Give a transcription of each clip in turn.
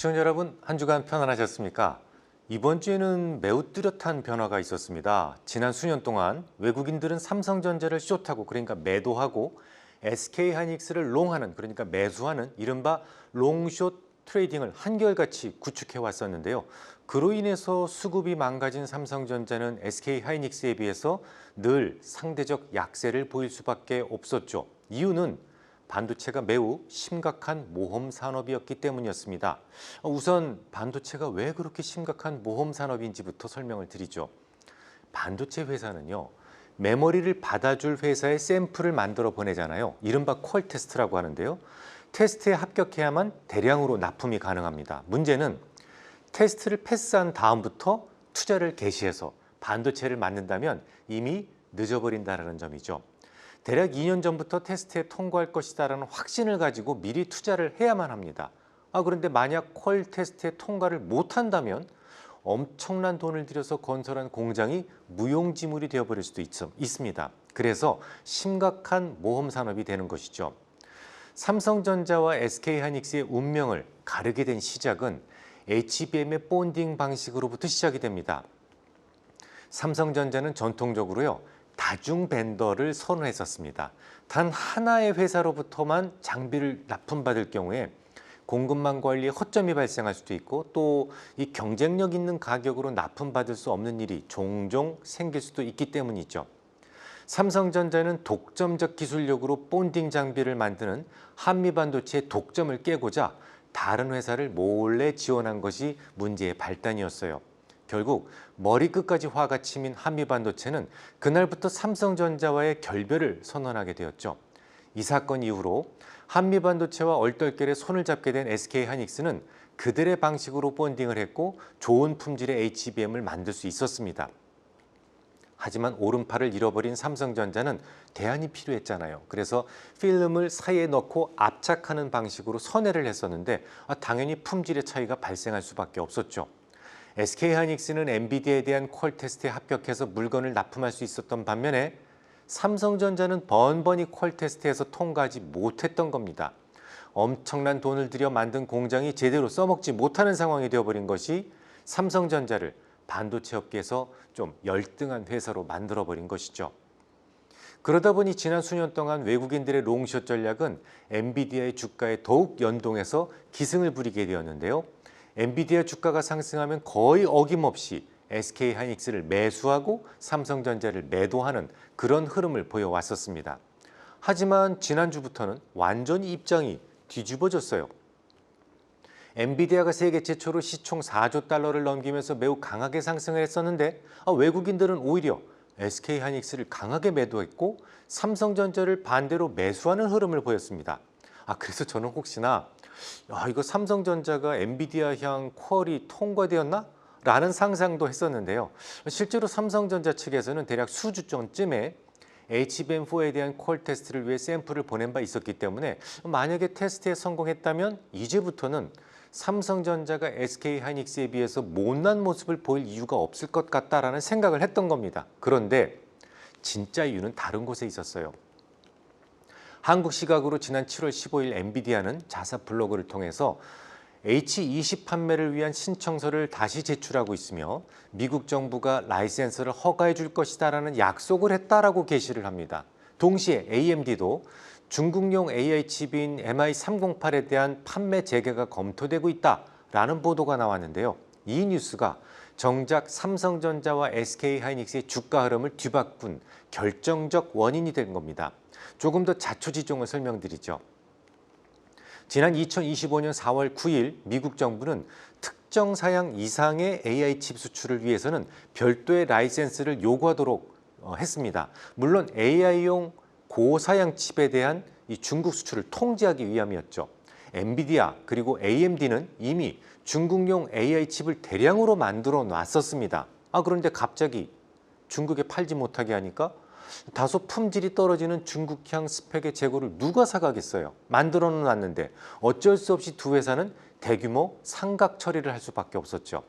시청자 여러분, 한 주간 편안하셨습니까? 이번 주에는 매우 뚜렷한 변화가 있었습니다. 지난 수년 동안 외국인들은 삼성전자를 숏하고, 그러니까 매도하고, SK하이닉스를 롱하는, 그러니까 매수하는 이른바 롱숏 트레이딩을 한결같이 구축해 왔었는데요. 그로 인해서 수급이 망가진 삼성전자는 SK하이닉스에 비해서 늘 상대적 약세를 보일 수밖에 없었죠. 이유는 반도체가 매우 심각한 모험 산업이었기 때문이었습니다. 우선 반도체가 왜 그렇게 심각한 모험 산업인지부터 설명을 드리죠. 반도체 회사는요, 메모리를 받아줄 회사의 샘플을 만들어 보내잖아요. 이른바 퀄 테스트라고 하는데요. 테스트에 합격해야만 대량으로 납품이 가능합니다. 문제는 테스트를 패스한 다음부터 투자를 개시해서 반도체를 만든다면 이미 늦어버린다는 점이죠. 대략 2년 전부터 테스트에 통과할 것이다라는 확신을 가지고 미리 투자를 해야만 합니다. 그런데 만약 퀄 테스트에 통과를 못한다면 엄청난 돈을 들여서 건설한 공장이 무용지물이 되어버릴 수도 있습니다. 그래서 심각한 모험 산업이 되는 것이죠. 삼성전자와 SK하이닉스의 운명을 가르게 된 시작은 HBM의 본딩 방식으로부터 시작이 됩니다. 삼성전자는 전통적으로요, 다중 벤더를 선호했었습니다. 단 하나의 회사로부터만 장비를 납품받을 경우에 공급망 관리에 허점이 발생할 수도 있고, 또 이 경쟁력 있는 가격으로 납품받을 수 없는 일이 종종 생길 수도 있기 때문이죠. 삼성전자는 독점적 기술력으로 본딩 장비를 만드는 한미반도체의 독점을 깨고자 다른 회사를 몰래 지원한 것이 문제의 발단이었어요. 결국 머리끝까지 화가 치민 한미반도체는 그날부터 삼성전자와의 결별을 선언하게 되었죠. 이 사건 이후로 한미반도체와 얼떨결에 손을 잡게 된 SK하이닉스는 그들의 방식으로 본딩을 했고 좋은 품질의 HBM을 만들 수 있었습니다. 하지만 오른팔을 잃어버린 삼성전자는 대안이 필요했잖아요. 그래서 필름을 사이에 넣고 압착하는 방식으로 선회를 했었는데 당연히 품질의 차이가 발생할 수밖에 없었죠. SK하이닉스는 엔비디아에 대한 퀄 테스트에 합격해서 물건을 납품할 수 있었던 반면에 삼성전자는 번번이 퀄 테스트에서 통과하지 못했던 겁니다. 엄청난 돈을 들여 만든 공장이 제대로 써먹지 못하는 상황이 되어버린 것이 삼성전자를 반도체 업계에서 좀 열등한 회사로 만들어버린 것이죠. 그러다 보니 지난 수년 동안 외국인들의 롱숏 전략은 엔비디아의 주가에 더욱 연동해서 기승을 부리게 되었는데요. 엔비디아 주가가 상승하면 거의 어김없이 SK하이닉스를 매수하고 삼성전자를 매도하는 그런 흐름을 보여왔었습니다. 하지만 지난주부터는 완전히 입장이 뒤집어졌어요. 엔비디아가 세계 최초로 시총 4조 달러를 넘기면서 매우 강하게 상승을 했었는데 외국인들은 오히려 SK하이닉스를 강하게 매도했고 삼성전자를 반대로 매수하는 흐름을 보였습니다. 그래서 저는 혹시나 이거 삼성전자가 엔비디아향 퀄이 통과되었나? 라는 상상도 했었는데요. 실제로 삼성전자 측에서는 대략 수주 전쯤에 HBM4에 대한 퀄 테스트를 위해 샘플을 보낸 바 있었기 때문에 만약에 테스트에 성공했다면 이제부터는 삼성전자가 SK하이닉스에 비해서 못난 모습을 보일 이유가 없을 것 같다라는 생각을 했던 겁니다. 그런데 진짜 이유는 다른 곳에 있었어요. 한국 시각으로 지난 7월 15일 엔비디아는 자사 블로그를 통해서 H20 판매를 위한 신청서를 다시 제출하고 있으며 미국 정부가 라이센스를 허가해 줄 것이다라는 약속을 했다라고 게시를 합니다. 동시에 AMD도 중국용 AI 칩인 MI308에 대한 판매 재개가 검토되고 있다라는 보도가 나왔는데요. 이 뉴스가 정작 삼성전자와 SK하이닉스의 주가 흐름을 뒤바꾼 결정적 원인이 된 겁니다. 조금 더 자초지종을 설명드리죠. 지난 2025년 4월 9일 미국 정부는 특정 사양 이상의 AI 칩 수출을 위해서는 별도의 라이센스를 요구하도록 했습니다. 물론 AI용 고사양 칩에 대한 이 중국 수출을 통제하기 위함이었죠. 엔비디아 그리고 AMD는 이미 중국용 AI 칩을 대량으로 만들어 놨었습니다. 그런데 갑자기 중국에 팔지 못하게 하니까 다소 품질이 떨어지는 중국향 스펙의 재고를 누가 사가겠어요. 만들어 놨는데 어쩔 수 없이 두 회사는 대규모 상각 처리를 할 수밖에 없었죠.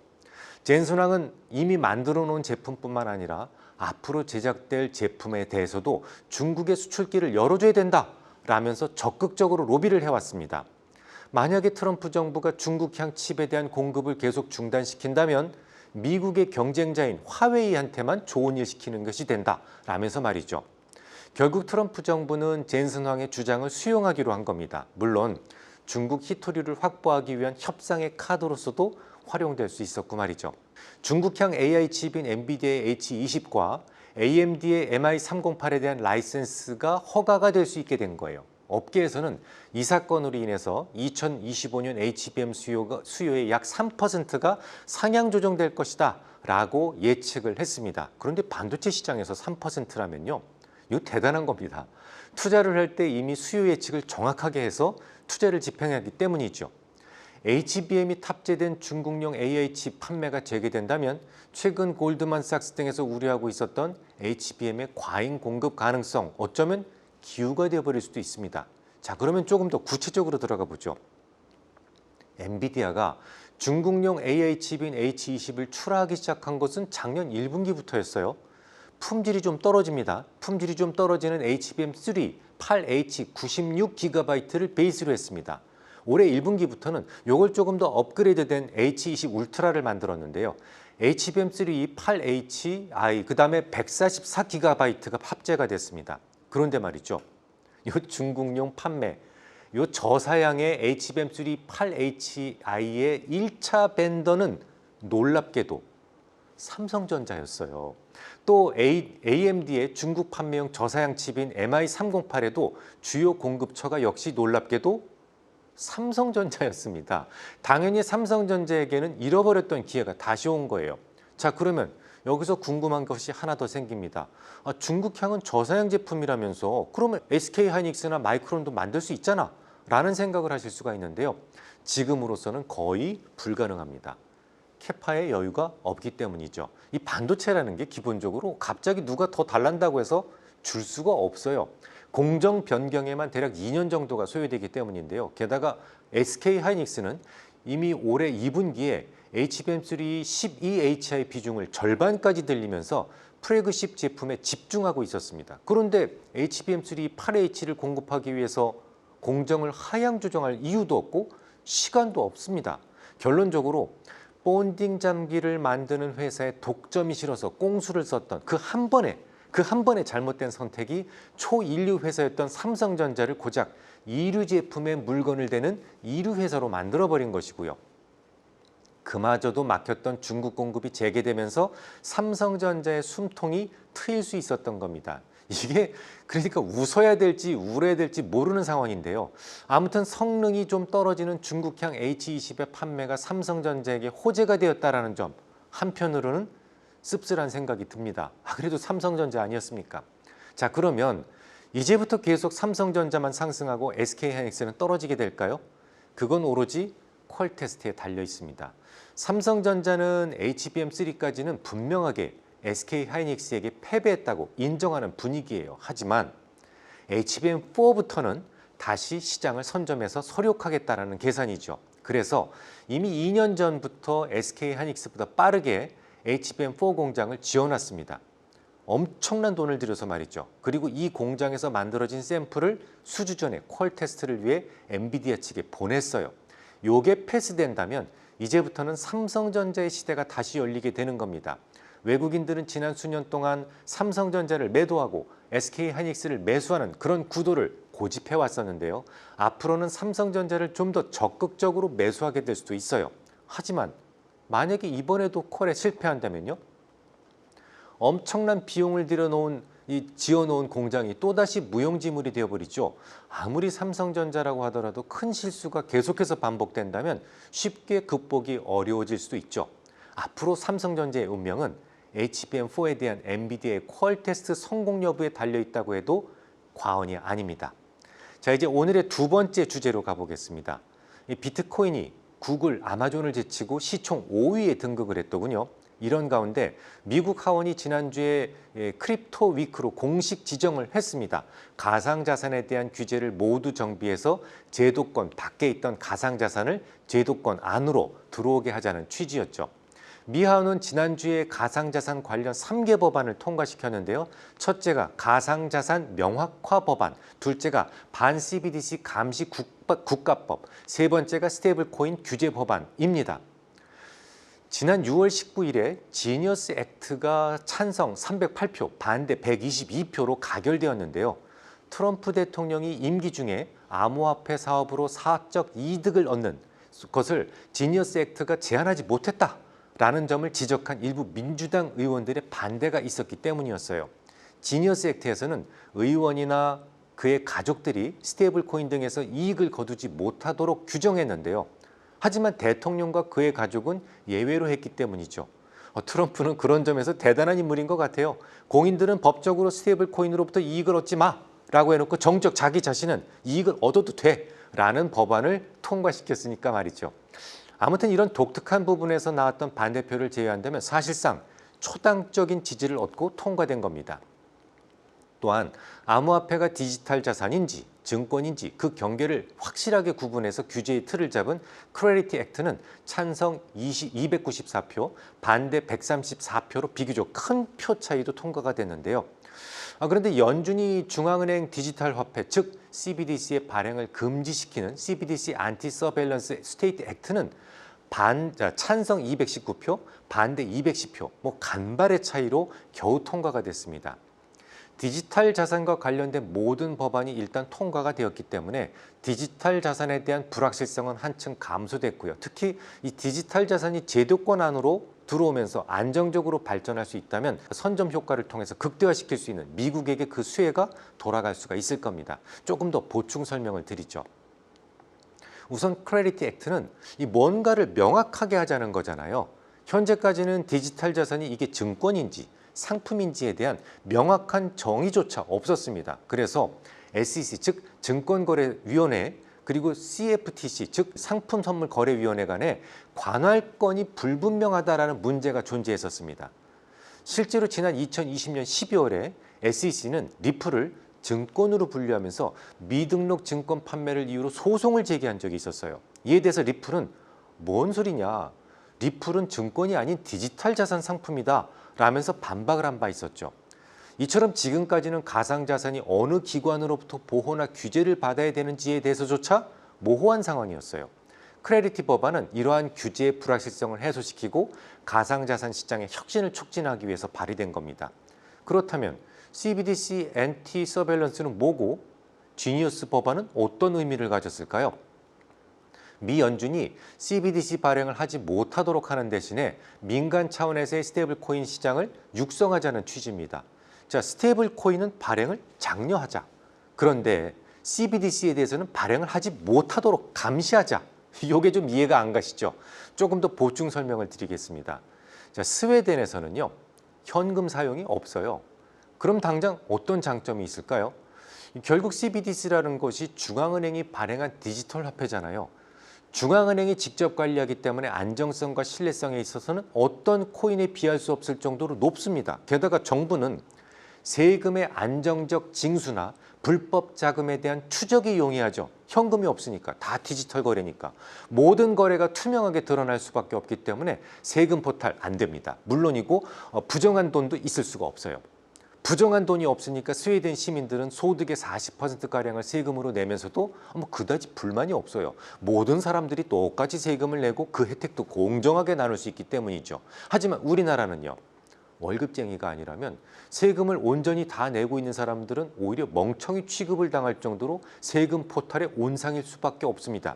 젠슨항은 이미 만들어 놓은 제품뿐만 아니라 앞으로 제작될 제품에 대해서도 중국의 수출길을 열어줘야 된다라면서 적극적으로 로비를 해왔습니다. 만약에 트럼프 정부가 중국향 칩에 대한 공급을 계속 중단시킨다면 미국의 경쟁자인 화웨이한테만 좋은 일 시키는 것이 된다라면서 말이죠. 결국 트럼프 정부는 젠슨 황의 주장을 수용하기로 한 겁니다. 물론 중국 히토리를 확보하기 위한 협상의 카드로서도 활용될 수 있었고 말이죠. 중국향 AI 칩인 엔비디아의 H20과 AMD의 MI308에 대한 라이센스가 허가가 될 수 있게 된 거예요. 업계에서는 이 사건으로 인해서 2025년 HBM 수요의 약 3%가 상향 조정될 것이다 라고 예측을 했습니다. 그런데 반도체 시장에서 3%라면요. 이거 대단한 겁니다. 투자를 할 때 이미 수요 예측을 정확하게 해서 투자를 집행하기 때문이죠. HBM이 탑재된 중국용 AI 칩 판매가 재개된다면 최근 골드만삭스 등에서 우려하고 있었던 HBM의 과잉 공급 가능성, 어쩌면 기우가 되어버릴 수도 있습니다. 자, 그러면 조금 더 구체적으로 들어가 보죠. 엔비디아가 중국용 AI 칩인 H20을 출하하기 시작한 것은 작년 1분기부터였어요. 품질이 좀 떨어집니다. 품질이 좀 떨어지는 HBM3 8H 96GB를 베이스로 했습니다. 올해 1분기부터는 이걸 조금 더 업그레이드된 H20 울트라를 만들었는데요. HBM3 8HI 그 다음에 144GB가 합재가 됐습니다. 그런데 말이죠. 이 중국용 판매, 이 저사양의 HBM3 8HI의 1차 벤더는 놀랍게도 삼성전자였어요. 또 AMD의 중국 판매용 저사양 칩인 MI308에도 주요 공급처가 역시 놀랍게도 삼성전자였습니다. 당연히 삼성전자에게는 잃어버렸던 기회가 다시 온 거예요. 자, 그러면 여기서 궁금한 것이 하나 더 생깁니다. 중국향은 저사양 제품이라면서 그러면 SK하이닉스나 마이크론도 만들 수 있잖아 라는 생각을 하실 수가 있는데요. 지금으로서는 거의 불가능합니다. 캐파의 여유가 없기 때문이죠. 이 반도체라는 게 기본적으로 갑자기 누가 더 달란다고 해서 줄 수가 없어요. 공정 변경에만 대략 2년 정도가 소요되기 때문인데요. 게다가 SK하이닉스는 이미 올해 2분기에 HBM3 12HI 비중을 절반까지 늘리면서 플래그십 제품에 집중하고 있었습니다. 그런데 HBM3 8H를 공급하기 위해서 공정을 하향 조정할 이유도 없고 시간도 없습니다. 결론적으로 본딩 잠기를 만드는 회사의 독점이 싫어서 꽁수를 썼던 그 한 번의 잘못된 선택이 초일류 회사였던 삼성전자를 고작 이류 제품에 물건을 대는 이류 회사로 만들어버린 것이고요. 그마저도 막혔던 중국 공급이 재개되면서 삼성전자의 숨통이 트일 수 있었던 겁니다. 이게 그러니까 웃어야 될지 울어야 될지 모르는 상황인데요. 아무튼 성능이 좀 떨어지는 중국향 H20의 판매가 삼성전자에게 호재가 되었다는 점, 한편으로는 씁쓸한 생각이 듭니다. 그래도 삼성전자 아니었습니까? 자, 그러면 이제부터 계속 삼성전자만 상승하고 SK하이닉스는 떨어지게 될까요? 그건 오로지 퀄 테스트에 달려 있습니다. 삼성전자는 HBM3까지는 분명하게 SK하이닉스에게 패배했다고 인정하는 분위기예요. 하지만 HBM4부터는 다시 시장을 선점해서 서력하겠다는 계산이죠. 그래서 이미 2년 전부터 SK하이닉스보다 빠르게 HBM4 공장을 지어놨습니다. 엄청난 돈을 들여서 말이죠. 그리고 이 공장에서 만들어진 샘플을 수주 전에 퀄 테스트를 위해 엔비디아 측에 보냈어요. 요게 패스된다면 이제부터는 삼성전자의 시대가 다시 열리게 되는 겁니다. 외국인들은 지난 수년 동안 삼성전자를 매도하고 SK하이닉스를 매수하는 그런 구도를 고집해 왔었는데요. 앞으로는 삼성전자를 좀 더 적극적으로 매수하게 될 수도 있어요. 하지만 만약에 이번에도 퀄에 실패한다면요? 엄청난 비용을 지어놓은 공장이 또다시 무용지물이 되어버리죠. 아무리 삼성전자라고 하더라도 큰 실수가 계속해서 반복된다면 쉽게 극복이 어려워질 수도 있죠. 앞으로 삼성전자의 운명은 HBM4에 대한 엔비디아의 퀄 테스트 성공 여부에 달려있다고 해도 과언이 아닙니다. 자, 이제 오늘의 두 번째 주제로 가보겠습니다. 이 비트코인이 구글, 아마존을 제치고 시총 5위에 등극을 했더군요. 이런 가운데 미국 하원이 지난주에 크립토 위크로 공식 지정을 했습니다. 가상자산에 대한 규제를 모두 정비해서 제도권 밖에 있던 가상자산을 제도권 안으로 들어오게 하자는 취지였죠. 미하원은 지난주에 가상자산 관련 3개 법안을 통과시켰는데요. 첫째가 가상자산 명확화 법안, 둘째가 반 CBDC 감시 국가법, 세 번째가 스테이블코인 규제 법안입니다. 지난 6월 19일에 지니어스 액트가 찬성 308표, 반대 122표로 가결되었는데요. 트럼프 대통령이 임기 중에 암호화폐 사업으로 사적 이득을 얻는 것을 지니어스 액트가 제한하지 못했다라는 점을 지적한 일부 민주당 의원들의 반대가 있었기 때문이었어요. 지니어스 액트에서는 의원이나 그의 가족들이 스테이블 코인 등에서 이익을 거두지 못하도록 규정했는데요. 하지만 대통령과 그의 가족은 예외로 했기 때문이죠. 트럼프는 그런 점에서 대단한 인물인 것 같아요. 공인들은 법적으로 스테이블 코인으로부터 이익을 얻지 마라고 해놓고 정적 자기 자신은 이익을 얻어도 돼라는 법안을 통과시켰으니까 말이죠. 아무튼 이런 독특한 부분에서 나왔던 반대표를 제외한다면 사실상 초당적인 지지를 얻고 통과된 겁니다. 또한 암호화폐가 디지털 자산인지 증권인지 그 경계를 확실하게 구분해서 규제의 틀을 잡은 크레디티 액트는 찬성 294표, 반대 134표로 비교적 큰 표 차이도 통과가 됐는데요. 그런데 연준이 중앙은행 디지털 화폐 즉 CBDC의 발행을 금지시키는 CBDC 안티 서베일런스 스테이트 액트는 찬성 219표, 반대 210표, 간발의 차이로 겨우 통과가 됐습니다. 디지털 자산과 관련된 모든 법안이 일단 통과가 되었기 때문에 디지털 자산에 대한 불확실성은 한층 감소됐고요. 특히 이 디지털 자산이 제도권 안으로 들어오면서 안정적으로 발전할 수 있다면 선점 효과를 통해서 극대화시킬 수 있는 미국에게 그 수혜가 돌아갈 수가 있을 겁니다. 조금 더 보충 설명을 드리죠. 우선 크레디티 액트는 이 뭔가를 명확하게 하자는 거잖아요. 현재까지는 디지털 자산이 이게 증권인지 상품인지에 대한 명확한 정의조차 없었습니다. 그래서 SEC 즉 증권거래위원회 그리고 CFTC 즉 상품선물거래위원회 간에 관할권이 불분명하다라는 문제가 존재했었습니다. 실제로 지난 2020년 12월에 SEC는 리플을 증권으로 분류하면서 미등록 증권 판매를 이유로 소송을 제기한 적이 있었어요. 이에 대해서 리플은 뭔 소리냐? 리플은 증권이 아닌 디지털 자산 상품이다 라면서 반박을 한 바 있었죠. 이처럼 지금까지는 가상자산이 어느 기관으로부터 보호나 규제를 받아야 되는지에 대해서조차 모호한 상황이었어요. 크레디티 법안은 이러한 규제의 불확실성을 해소시키고 가상자산 시장의 혁신을 촉진하기 위해서 발의된 겁니다. 그렇다면 CBDC 안티 서베일런스는 뭐고 지니어스 법안은 어떤 의미를 가졌을까요? 미 연준이 CBDC 발행을 하지 못하도록 하는 대신에 민간 차원에서의 스테이블 코인 시장을 육성하자는 취지입니다. 자, 스테이블 코인은 발행을 장려하자. 그런데 CBDC에 대해서는 발행을 하지 못하도록 감시하자. 이게 좀 이해가 안 가시죠? 조금 더 보충 설명을 드리겠습니다. 자, 스웨덴에서는요, 현금 사용이 없어요. 그럼 당장 어떤 장점이 있을까요? 결국 CBDC라는 것이 중앙은행이 발행한 디지털 화폐잖아요. 중앙은행이 직접 관리하기 때문에 안정성과 신뢰성에 있어서는 어떤 코인에 비할 수 없을 정도로 높습니다. 게다가 정부는 세금의 안정적 징수나 불법 자금에 대한 추적이 용이하죠. 현금이 없으니까, 다 디지털 거래니까. 모든 거래가 투명하게 드러날 수밖에 없기 때문에 세금 포탈 안 됩니다. 물론이고 부정한 돈도 있을 수가 없어요. 부정한 돈이 없으니까 스웨덴 시민들은 소득의 40%가량을 세금으로 내면서도 그다지 불만이 없어요. 모든 사람들이 똑같이 세금을 내고 그 혜택도 공정하게 나눌 수 있기 때문이죠. 하지만 우리나라는요. 월급쟁이가 아니라면 세금을 온전히 다 내고 있는 사람들은 오히려 멍청이 취급을 당할 정도로 세금 포탈의 온상일 수밖에 없습니다.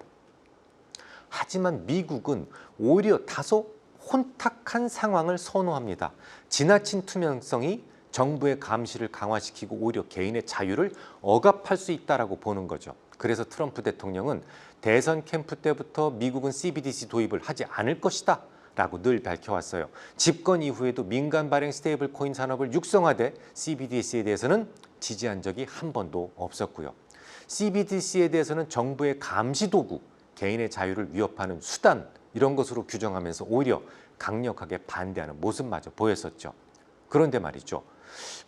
하지만 미국은 오히려 다소 혼탁한 상황을 선호합니다. 지나친 투명성이 정부의 감시를 강화시키고 오히려 개인의 자유를 억압할 수 있다라고 보는 거죠. 그래서 트럼프 대통령은 대선 캠프 때부터 미국은 CBDC 도입을 하지 않을 것이다 라고 늘 밝혀왔어요. 집권 이후에도 민간 발행 스테이블 코인 산업을 육성하되 CBDC에 대해서는 지지한 적이 한 번도 없었고요. CBDC에 대해서는 정부의 감시 도구, 개인의 자유를 위협하는 수단 이런 것으로 규정하면서 오히려 강력하게 반대하는 모습마저 보였었죠. 그런데 말이죠.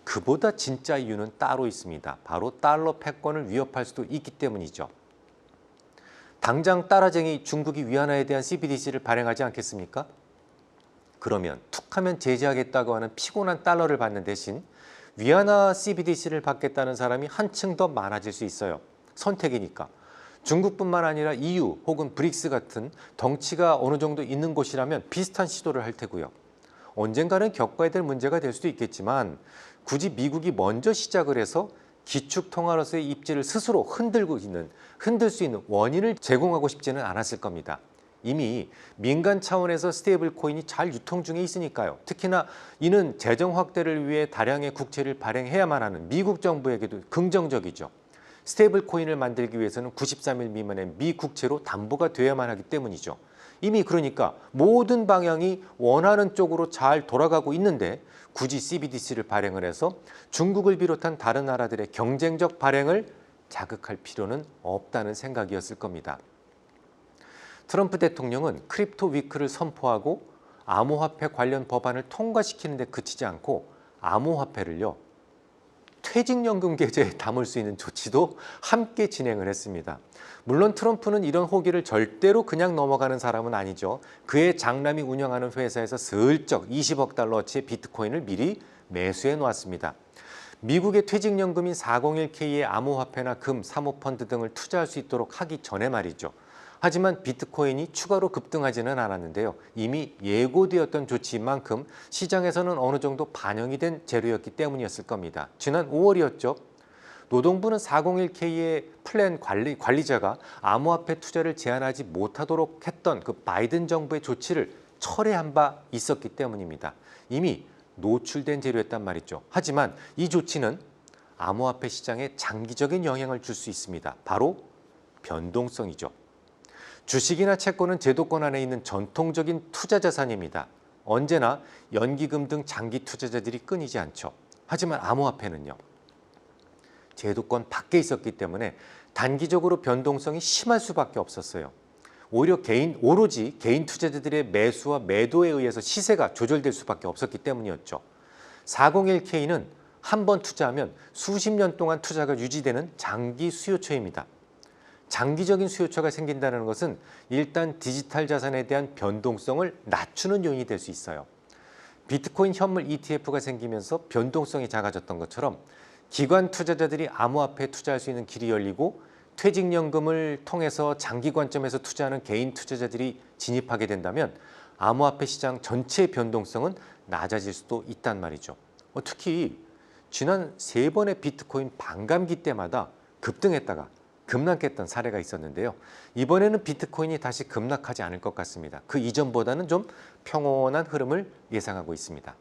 그보다 진짜 이유는 따로 있습니다. 바로 달러 패권을 위협할 수도 있기 때문이죠. 당장 따라쟁이 중국이 위안화에 대한 CBDC를 발행하지 않겠습니까? 그러면 툭하면 제재하겠다고 하는 피곤한 달러를 받는 대신 위안화 CBDC를 받겠다는 사람이 한층 더 많아질 수 있어요. 선택이니까. 중국뿐만 아니라 EU 혹은 브릭스 같은 덩치가 어느 정도 있는 곳이라면 비슷한 시도를 할 테고요. 언젠가는 겪어야 될 문제가 될 수도 있겠지만 굳이 미국이 먼저 시작을 해서 기축통화로서의 입지를 스스로 흔들 수 있는 원인을 제공하고 싶지는 않았을 겁니다. 이미 민간 차원에서 스테이블 코인이 잘 유통 중에 있으니까요. 특히나 이는 재정 확대를 위해 다량의 국채를 발행해야만 하는 미국 정부에게도 긍정적이죠. 스테이블 코인을 만들기 위해서는 93일 미만의 미 국채로 담보가 되어야만 하기 때문이죠. 이미 그러니까 모든 방향이 원하는 쪽으로 잘 돌아가고 있는데 굳이 CBDC를 발행을 해서 중국을 비롯한 다른 나라들의 경쟁적 발행을 자극할 필요는 없다는 생각이었을 겁니다. 트럼프 대통령은 크립토 위크를 선포하고 암호화폐 관련 법안을 통과시키는 데 그치지 않고 암호화폐를요, 퇴직연금 계좌에 담을 수 있는 조치도 함께 진행을 했습니다. 물론 트럼프는 이런 호기를 절대로 그냥 넘어가는 사람은 아니죠. 그의 장남이 운영하는 회사에서 슬쩍 20억 달러어치의 비트코인을 미리 매수해 놓았습니다. 미국의 퇴직연금인 401k의 암호화폐나 금, 사모펀드 등을 투자할 수 있도록 하기 전에 말이죠. 하지만 비트코인이 추가로 급등하지는 않았는데요. 이미 예고되었던 조치인 만큼 시장에서는 어느 정도 반영이 된 재료였기 때문이었을 겁니다. 지난 5월이었죠. 노동부는 401k의 플랜 관리자가 암호화폐 투자를 제한하지 못하도록 했던 그 바이든 정부의 조치를 철회한 바 있었기 때문입니다. 이미 노출된 재료였단 말이죠. 하지만 이 조치는 암호화폐 시장에 장기적인 영향을 줄 수 있습니다. 바로 변동성이죠. 주식이나 채권은 제도권 안에 있는 전통적인 투자 자산입니다. 언제나 연기금 등 장기 투자자들이 끊이지 않죠. 하지만 암호화폐는요, 제도권 밖에 있었기 때문에 단기적으로 변동성이 심할 수밖에 없었어요. 오히려 오로지 개인 투자자들의 매수와 매도에 의해서 시세가 조절될 수밖에 없었기 때문이었죠. 401k는 한 번 투자하면 수십 년 동안 투자가 유지되는 장기 수요처입니다. 장기적인 수요처가 생긴다는 것은 일단 디지털 자산에 대한 변동성을 낮추는 요인이 될 수 있어요. 비트코인 현물 ETF가 생기면서 변동성이 작아졌던 것처럼 기관 투자자들이 암호화폐에 투자할 수 있는 길이 열리고 퇴직연금을 통해서 장기 관점에서 투자하는 개인 투자자들이 진입하게 된다면 암호화폐 시장 전체의 변동성은 낮아질 수도 있단 말이죠. 특히 지난 3번의 비트코인 반감기 때마다 급등했다가 급락했던 사례가 있었는데요. 이번에는 비트코인이 다시 급락하지 않을 것 같습니다. 그 이전보다는 좀 평온한 흐름을 예상하고 있습니다.